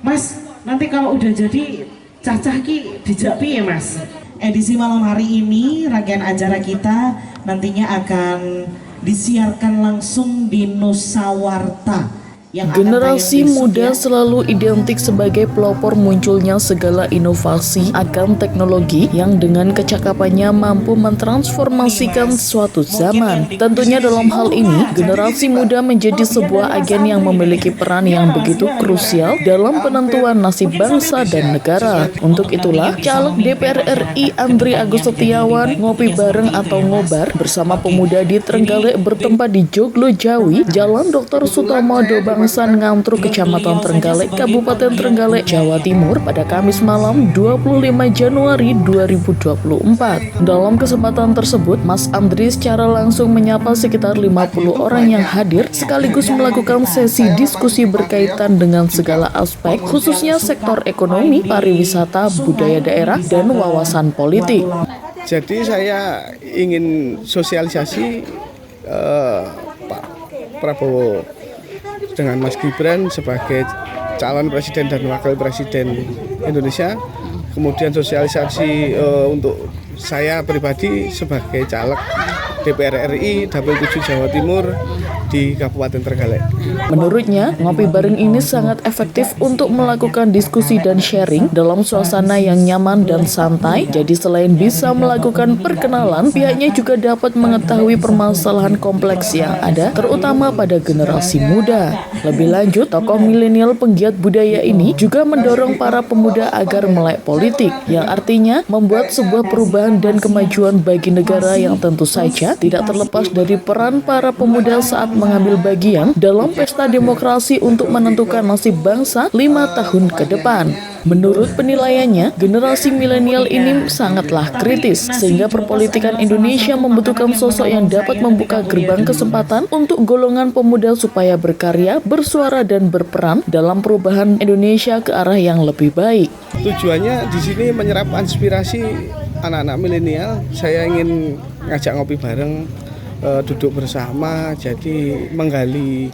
Mas, nanti kalau udah jadi cacah ki dijak piye Mas? Edisi malam hari ini rangkaian acara kita nantinya akan disiarkan langsung di Nusawarta yang akan tayang Generasi besok muda ya. selalu identik sebagai pelopor munculnya segala inovasi akan teknologi yang dengan kecakapannya mampu mentransformasikan suatu zaman. Tentunya dalam hal ini, generasi muda menjadi sebuah agen yang memiliki peran yang begitu krusial dalam penentuan nasib bangsa dan negara. Untuk itulah, caleg DPR RI Andri Agus Setiawan ngopi bareng atau ngobar bersama pemuda di Trenggalek bertempat di Joglo Jawi, Jalan Dr. Sutomodo Bangsan Ngantruk, Kecamatan Trenggalek, Kabupaten Trenggalek, Jawa Timur pada Kamis malam 25 Januari 2024. Dalam kesempatan tersebut, Mas Andri secara langsung menyapa sekitar 50 orang yang hadir sekaligus melakukan sesi diskusi berkaitan dengan segala aspek khususnya sektor ekonomi, pariwisata, budaya daerah, dan wawasan politik. Jadi saya ingin sosialisasi Pak Prabowo dengan Mas Gibran sebagai calon presiden dan wakil presiden Indonesia. Kemudian sosialisasi untuk saya pribadi sebagai caleg DPR RI Dapil 7 Jawa Timur di Kabupaten Trenggalek. Menurutnya, ngopi bareng ini sangat efektif untuk melakukan diskusi dan sharing dalam suasana yang nyaman dan santai. Jadi selain bisa melakukan perkenalan, pihaknya juga dapat mengetahui permasalahan kompleks yang ada, terutama pada generasi muda. Lebih lanjut, tokoh milenial penggiat budaya ini juga mendorong para pemuda agar melek politik, yang artinya membuat sebuah perubahan dan kemajuan bagi negara yang tentu saja tidak terlepas dari peran para pemuda saat mengambil bagian dalam pesta demokrasi untuk menentukan nasib bangsa 5 tahun ke depan. Menurut penilaiannya, generasi milenial ini sangatlah kritis, sehingga perpolitikan Indonesia membutuhkan sosok yang dapat membuka gerbang kesempatan untuk golongan pemuda supaya berkarya, bersuara, dan berperan dalam perubahan Indonesia ke arah yang lebih baik. Tujuannya di sini menyerap inspirasi anak-anak milenial. Saya ingin ngajak ngopi bareng, duduk bersama, jadi menggali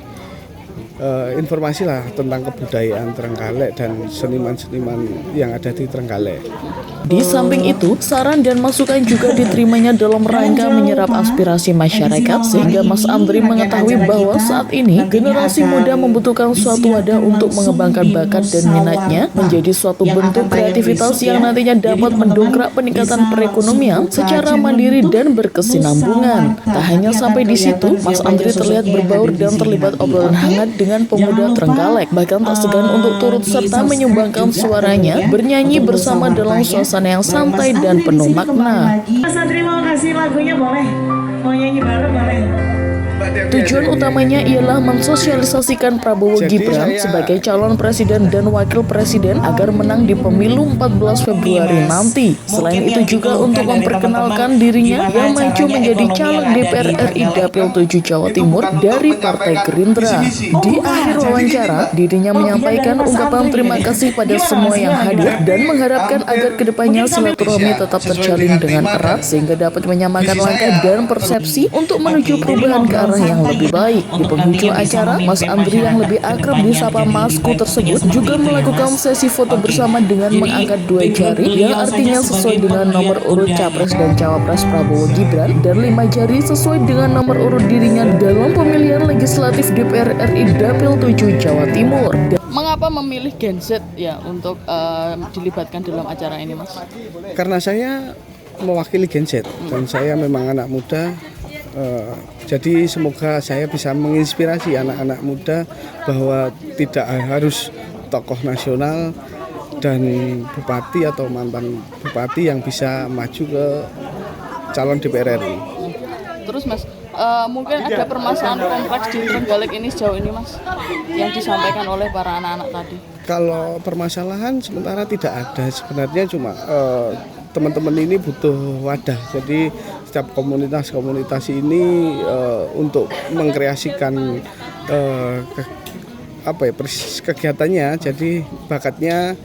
informasi lah tentang kebudayaan Trenggalek dan seniman-seniman yang ada di Trenggalek. Di samping itu, saran dan masukan juga diterimanya dalam rangka menyerap aspirasi masyarakat, sehingga Mas Andri mengetahui bahwa saat ini generasi muda membutuhkan suatu wadah untuk mengembangkan bakat dan minatnya menjadi suatu bentuk kreativitas yang nantinya dapat mendongkrak peningkatan perekonomian secara mandiri dan berkesinambungan. Tak hanya sampai di situ, Mas Andri terlihat berbaur dan terlibat obrolan hangat dengan pemuda Trenggalek, bahkan tak segan untuk turut serta menyumbangkan suaranya bernyanyi bersama dalam suasana yang santai dan penuh makna. Mas Andri mau kasih lagunya boleh? Mau nyanyi bareng boleh? Tujuan utamanya ialah mensosialisasikan Prabowo Gibran sebagai calon presiden dan wakil presiden agar menang di pemilu 14 Februari nanti. Selain itu juga untuk memperkenalkan dirinya yang maju menjadi caleg DPR RI Dapil 7 Jawa Timur dari Partai Gerindra. Di akhir wawancara, dirinya menyampaikan ungkapan terima kasih pada semua yang hadir dan mengharapkan agar kedepannya silaturahmi tetap terjalin dengan erat sehingga dapat menyamakan langkah dan persepsi untuk menuju perubahan ke arah yang lebih baik. Di penghujung acara, Mas Andri yang lebih akrab disapa Masku tersebut juga melakukan sesi foto bersama dengan mengangkat 2 jari yang artinya sesuai dengan nomor urut Capres dan Cawapres Prabowo Gibran dan 5 jari sesuai dengan nomor urut dirinya dalam pemilihan legislatif DPR RI Dapil 7 Jawa Timur. Mengapa memilih Gen Z ya untuk dilibatkan dalam acara ini, Mas? Karena saya mewakili Gen Z dan saya memang anak muda. Jadi semoga saya bisa menginspirasi anak-anak muda bahwa tidak harus tokoh nasional dan bupati atau mantan bupati yang bisa maju ke calon DPR RI. Terus Mas, mungkin ada permasalahan kompleks di Trenggalek ini sejauh ini Mas yang disampaikan oleh para anak-anak tadi? Kalau permasalahan sementara tidak ada, sebenarnya cuma teman-teman ini butuh wadah. Jadi setiap komunitas ini untuk mengkreasikan kegiatannya. Jadi bakatnya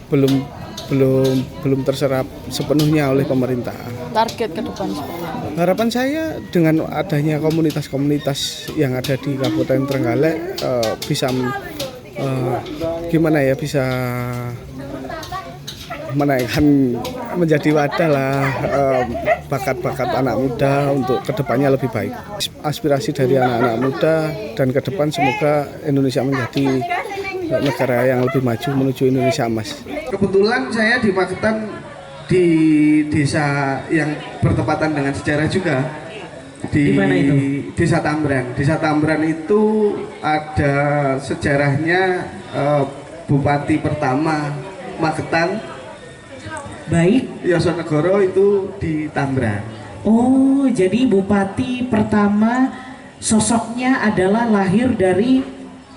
belum terserap sepenuhnya oleh pemerintah. Target ke depan seperti apa? Harapan saya dengan adanya komunitas-komunitas yang ada di Kabupaten Trenggalek bisa gimana ya, bisa menaikkan menjadi wadah lah bakat-bakat anak muda untuk kedepannya lebih baik. Aspirasi dari anak-anak muda dan ke depan semoga Indonesia menjadi negara yang lebih maju menuju Indonesia emas. Kebetulan saya di Magetan di desa yang bertepatan dengan sejarah juga. Di mana itu? Desa Tambran. Desa Tambran itu ada sejarahnya, Bupati pertama Magetan Baik. Yosonegoro itu di Tambran. Oh, jadi bupati pertama sosoknya adalah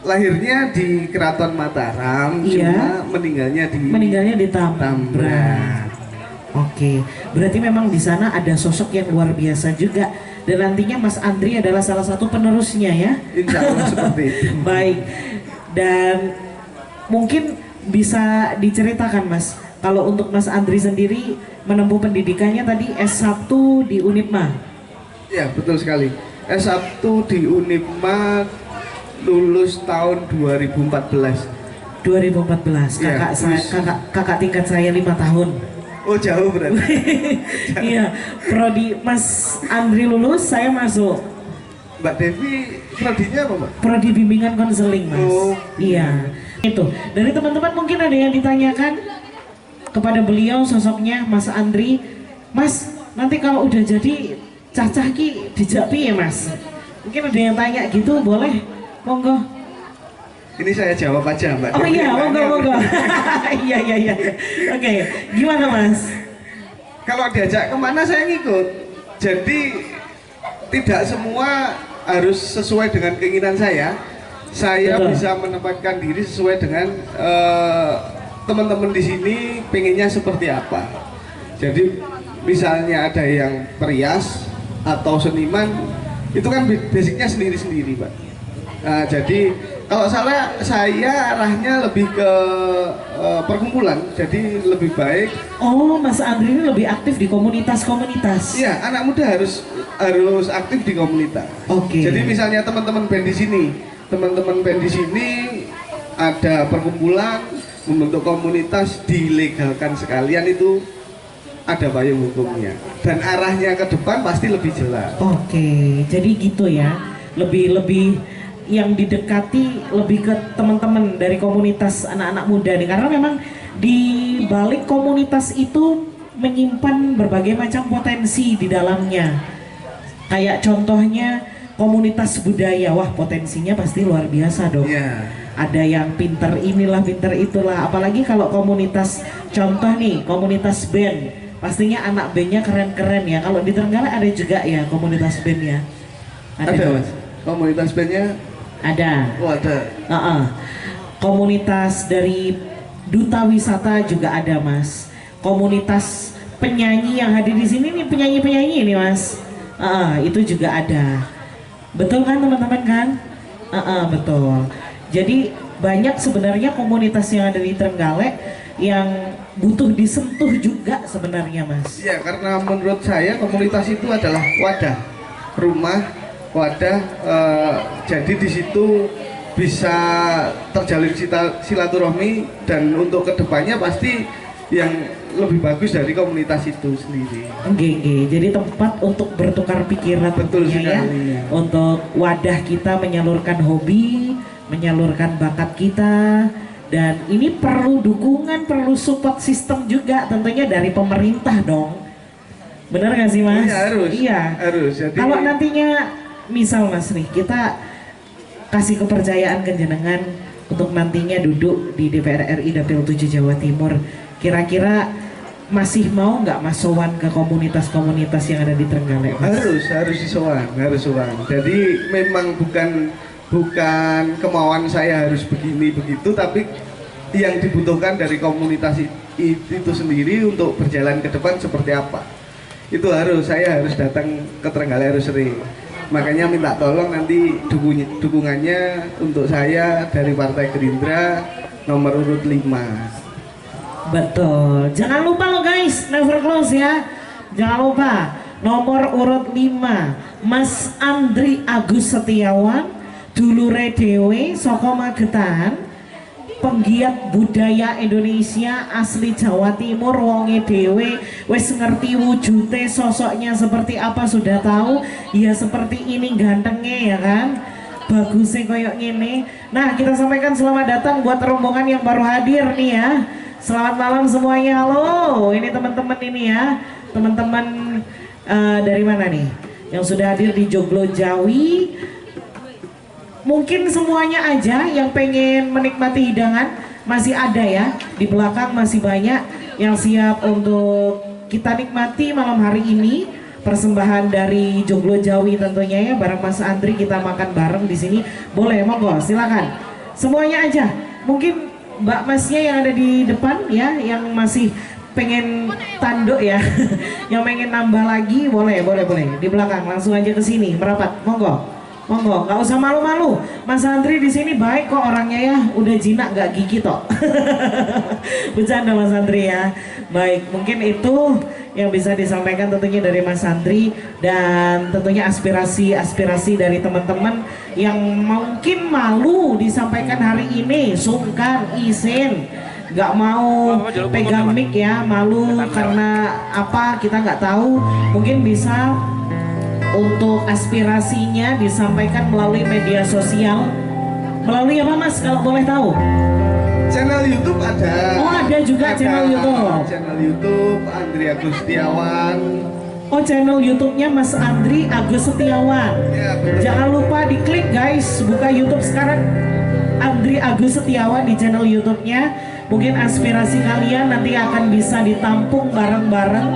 Lahirnya di Keraton Mataram, Iya. cuma meninggalnya di Tambran. Tambran. Oke, berarti memang di sana ada sosok yang luar biasa juga. Dan nantinya Mas Andri adalah salah satu penerusnya ya. Insya Allah seperti itu. Baik. Dan mungkin bisa diceritakan Mas, kalau untuk Mas Andri sendiri menempuh pendidikannya tadi S1 di Unipma. Ya, betul sekali. S1 di Unipma, lulus tahun 2014. 2014. Iya, Kakak tingkat saya 5 tahun. Oh, jauh berarti. Iya, prodi Mas Andri lulus, saya masuk Mbak Devi, prodinya apa, Mbak? prodi bimbingan konseling, Mas. Oh. Iya. Itu. Dari teman-teman mungkin ada yang ditanyakan kepada beliau sosoknya Mas Andri. Mas, nanti kalau udah jadi cacah ki dijak piye, Mas? Mungkin ada yang tanya gitu, boleh? Monggo. Ini saya jawab aja, Mbak Oh Devi. iya, monggo. Iya. Oke, gimana Mas? Kalau diajak kemana saya ngikut. Jadi tidak semua harus sesuai dengan keinginan saya. Saya Betul. bisa menempatkan diri sesuai dengan teman-teman di sini pengennya seperti apa. Jadi misalnya ada yang perias atau seniman, itu kan basicnya sendiri-sendiri, Pak. Nah, jadi kalau saya arahnya lebih ke perkumpulan, jadi lebih baik. Oh, Mas Andri ini lebih aktif di komunitas-komunitas. Iya, anak muda harus aktif di komunitas. Oke. Jadi misalnya teman-teman band di sini ada perkumpulan, membentuk komunitas, dilegalkan sekalian, itu ada payung hukumnya. Dan arahnya ke depan pasti lebih jelas. Oke, jadi gitu ya. Lebih yang didekati lebih ke teman-teman dari komunitas anak-anak muda nih, karena memang di balik komunitas itu menyimpan berbagai macam potensi di dalamnya. Kayak contohnya komunitas budaya, wah potensinya pasti luar biasa dong. Iya. Ada yang pinter inilah, pinter itulah. Apalagi kalau komunitas, contoh nih, komunitas band, pastinya anak bandnya keren-keren ya. Kalau di Trenggalek ada juga ya komunitas band ya. Ada, Mas. Komunitas bandnya Ada. oh ada. Komunitas dari duta wisata juga ada, Mas. Komunitas penyanyi yang hadir di sini nih, penyanyi-penyanyi ini, Mas. Itu juga ada. Betul kan teman-teman kan? Betul. Jadi banyak sebenarnya komunitas yang ada di Trenggalek yang butuh disentuh juga sebenarnya, Mas. Ya, karena menurut saya komunitas itu adalah wadah. Jadi di situ bisa terjalin silaturahmi, dan untuk kedepannya pasti yang lebih bagus dari komunitas itu sendiri. Oke. Jadi tempat untuk bertukar pikiran Betul tentunya ya. sekali. Untuk wadah kita menyalurkan hobi, menyalurkan bakat kita, dan ini perlu dukungan, perlu support system juga tentunya dari pemerintah dong. Benar nggak sih, Mas? Iya, harus. Iya. Harus. Jadi Kalau nantinya misal Mas nih, kita kasih kepercayaan ke jenengan untuk nantinya duduk di DPR RI Dapil 7 Jawa Timur, kira-kira masih mau nggak Mas sowan ke komunitas-komunitas yang ada di Trenggalek, Mas? harus disowan. Jadi memang bukan kemauan saya harus begini begitu, tapi yang dibutuhkan dari komunitas itu sendiri untuk berjalan ke depan seperti apa. Itu saya harus datang ke Trenggalek, harus sering. Makanya minta tolong nanti dukungannya untuk saya dari Partai Gerindra nomor urut 5. Betul. Jangan lupa lo guys, never close ya. Jangan lupa nomor urut 5 Mas Andri Agus Setiawan, dulure dhewe saka Magetan. penggiat budaya Indonesia asli Jawa Timur, wonge dewe wis ngerti wujudnya, sosoknya seperti apa sudah tahu ya, seperti ini gantengnya ya kan, bagusnya koyok gini. Nah, kita sampaikan selamat datang buat rombongan yang baru hadir nih ya. Selamat malam semuanya. Halo, ini teman-teman ini ya, teman-teman dari mana nih yang sudah hadir di Joglo Jawi. Mungkin semuanya aja yang pengen menikmati hidangan masih ada ya, di belakang masih banyak yang siap untuk kita nikmati malam hari ini. Persembahan dari Joglo Jawi tentunya ya, bareng Mas Andri kita makan bareng di sini. Boleh, monggo silakan. Semuanya aja. Mungkin Mbak Masnya yang ada di depan ya, yang masih pengen tanduk ya, yang pengen nambah lagi boleh. Di belakang langsung aja ke sini merapat, monggo. Monggo, nggak usah malu-malu. Mas Andri di sini baik kok orangnya ya, udah jinak nggak gigi toh. Bercanda Mas Andri ya. Baik, mungkin itu yang bisa disampaikan tentunya dari Mas Andri, dan tentunya aspirasi dari teman-teman yang mungkin malu disampaikan hari ini, sungkan, izin, nggak mau pegang mic ya, malu karena apa kita nggak tahu. Mungkin bisa untuk aspirasinya disampaikan melalui media sosial. Melalui apa Mas kalau boleh tahu? Channel YouTube ada. Oh, ada juga channel YouTube. Channel YouTube Andri Agus Setiawan. Oh, channel YouTube-nya Mas Andri Agus Setiawan. Ya, betul. Jangan lupa diklik guys, buka YouTube sekarang Andri Agus Setiawan di channel YouTube-nya. Mungkin aspirasi kalian nanti akan bisa ditampung bareng-bareng